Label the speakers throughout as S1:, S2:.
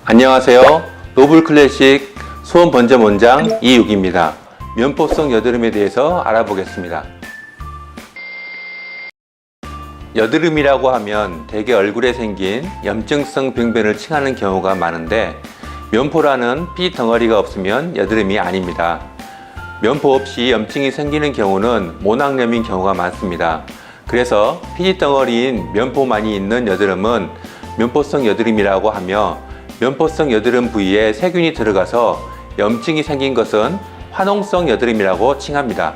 S1: 안녕하세요. 노블클래식 수원번점 원장 이육입니다. 면포성 여드름에 대해서 알아보겠습니다. 여드름이라고 하면 대개 얼굴에 생긴 염증성 병변을 칭하는 경우가 많은데, 면포라는 피지 덩어리가 없으면 여드름이 아닙니다. 면포 없이 염증이 생기는 경우는 모낭염인 경우가 많습니다. 그래서 피지 덩어리인 면포만이 있는 여드름은 면포성 여드름이라고 하며, 면포성 여드름 부위에 세균이 들어가서 염증이 생긴 것은 화농성 여드름이라고 칭합니다.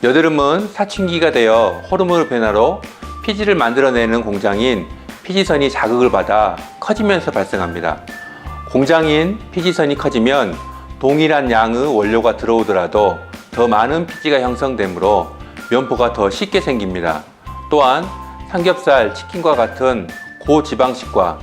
S1: 여드름은 사춘기가 되어 호르몬 변화로 피지를 만들어내는 공장인 피지선이 자극을 받아 커지면서 발생합니다. 공장인 피지선이 커지면 동일한 양의 원료가 들어오더라도 더 많은 피지가 형성되므로 면포가 더 쉽게 생깁니다. 또한 삼겹살, 치킨과 같은 고지방식과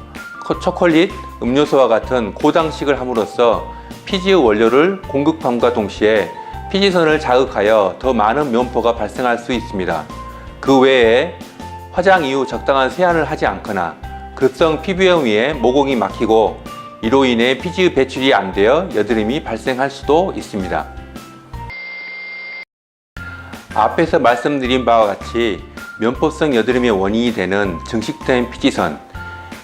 S1: 초콜릿, 음료수와 같은 고당식을 함으로써 피지의 원료를 공급함과 동시에 피지선을 자극하여 더 많은 면포가 발생할 수 있습니다. 그 외에 화장 이후 적당한 세안을 하지 않거나 급성 피부염 위에 모공이 막히고 이로 인해 피지의 배출이 안 되어 여드름이 발생할 수도 있습니다. 앞에서 말씀드린 바와 같이 면포성 여드름의 원인이 되는 증식된 피지선,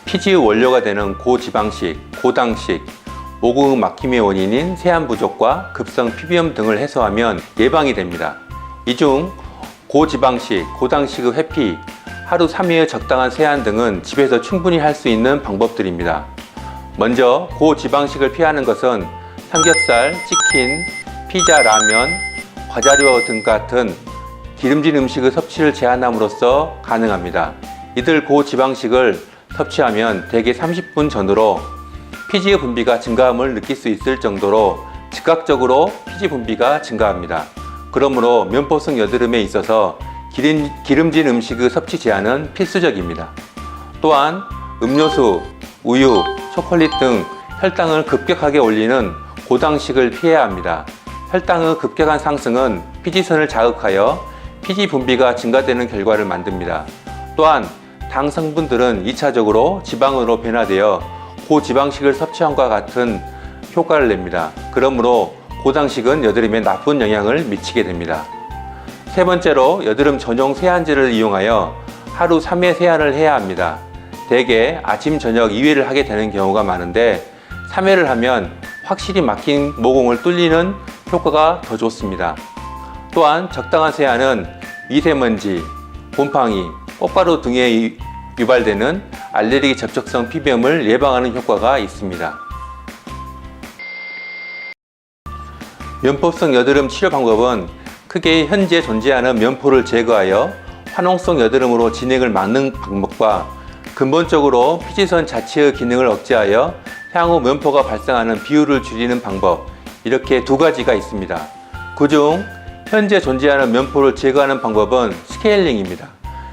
S1: 피지의 원료가 되는 고지방식, 고당식, 모공의 막힘의 원인인 세안 부족과 급성 피부염 등을 해소하면 예방이 됩니다. 이 중 고지방식, 고당식의 회피, 하루 3회의 적당한 세안 등은 집에서 충분히 할 수 있는 방법들입니다. 먼저 고지방식을 피하는 것은 삼겹살, 치킨, 피자, 라면, 과자류 등 같은 기름진 음식의 섭취를 제한함으로써 가능합니다. 이들 고지방식을 섭취하면 대개 30분 전후로 피지의 분비가 증가함을 느낄 수 있을 정도로 즉각적으로 피지 분비가 증가합니다. 그러므로 면포성 여드름에 있어서 기름진 음식의 섭취 제한은 필수적입니다. 또한 음료수, 우유, 초콜릿 등 혈당을 급격하게 올리는 고당식을 피해야 합니다. 혈당의 급격한 상승은 피지선을 자극하여 피지 분비가 증가되는 결과를 만듭니다. 또한 당 성분들은 2차적으로 지방으로 변화되어 고지방식을 섭취함과 같은 효과를 냅니다. 그러므로 고당식은 여드름에 나쁜 영향을 미치게 됩니다. 세 번째로 여드름 전용 세안제를 이용하여 하루 3회 세안을 해야 합니다. 대개 아침, 저녁 2회를 하게 되는 경우가 많은데 3회를 하면 확실히 막힌 모공을 뚫리는 효과가 더 좋습니다. 또한 적당한 세안은 미세먼지, 곰팡이, 꽃가루 등에 유발되는 알레르기 접촉성 피부염을 예방하는 효과가 있습니다. 면포성 여드름 치료 방법은 크게 현재 존재하는 면포를 제거하여 화농성 여드름으로 진행을 막는 방법과 근본적으로 피지선 자체의 기능을 억제하여 향후 면포가 발생하는 비율을 줄이는 방법, 이렇게 두 가지가 있습니다. 그중 현재 존재하는 면포를 제거하는 방법은 스케일링입니다.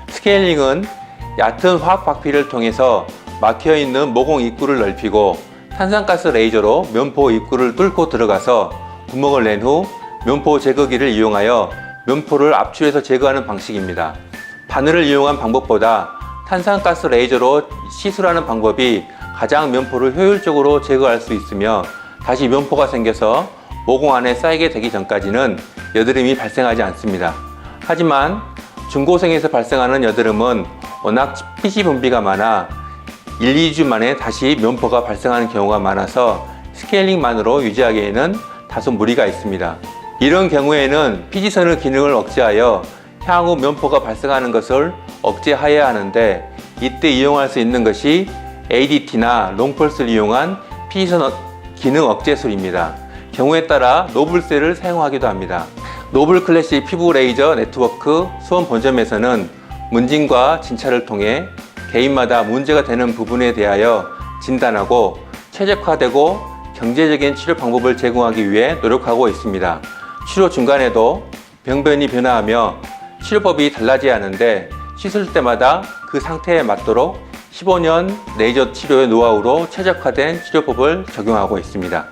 S1: 스케일링은 얕은 화학 박피를 통해서 막혀있는 모공 입구를 넓히고 탄산가스 레이저로 면포 입구를 뚫고 들어가서 구멍을 낸 후 면포 제거기를 이용하여 면포를 압출해서 제거하는 방식입니다. 바늘을 이용한 방법보다 탄산가스 레이저로 시술하는 방법이 가장 면포를 효율적으로 제거할 수 있으며, 다시 면포가 생겨서 모공 안에 쌓이게 되기 전까지는 여드름이 발생하지 않습니다. 하지만 중고생에서 발생하는 여드름은 워낙 피지 분비가 많아 1, 2주 만에 다시 면포가 발생하는 경우가 많아서 스케일링만으로 유지하기에는 다소 무리가 있습니다. 이런 경우에는 피지선의 기능을 억제하여 향후 면포가 발생하는 것을 억제해야 하는데, 이때 이용할 수 있는 것이 ADT나 롱펄스를 이용한 피지선 기능 억제술입니다. 경우에 따라 노블셀을 사용하기도 합니다. 노블클래식 피부 레이저 네트워크 수원본점에서는 문진과 진찰을 통해 개인마다 문제가 되는 부분에 대하여 진단하고 최적화되고 경제적인 치료 방법을 제공하기 위해 노력하고 있습니다. 치료 중간에도 병변이 변화하며 치료법이 달라져야 하는데, 시술 때마다 그 상태에 맞도록 15년 레이저 치료의 노하우로 최적화된 치료법을 적용하고 있습니다.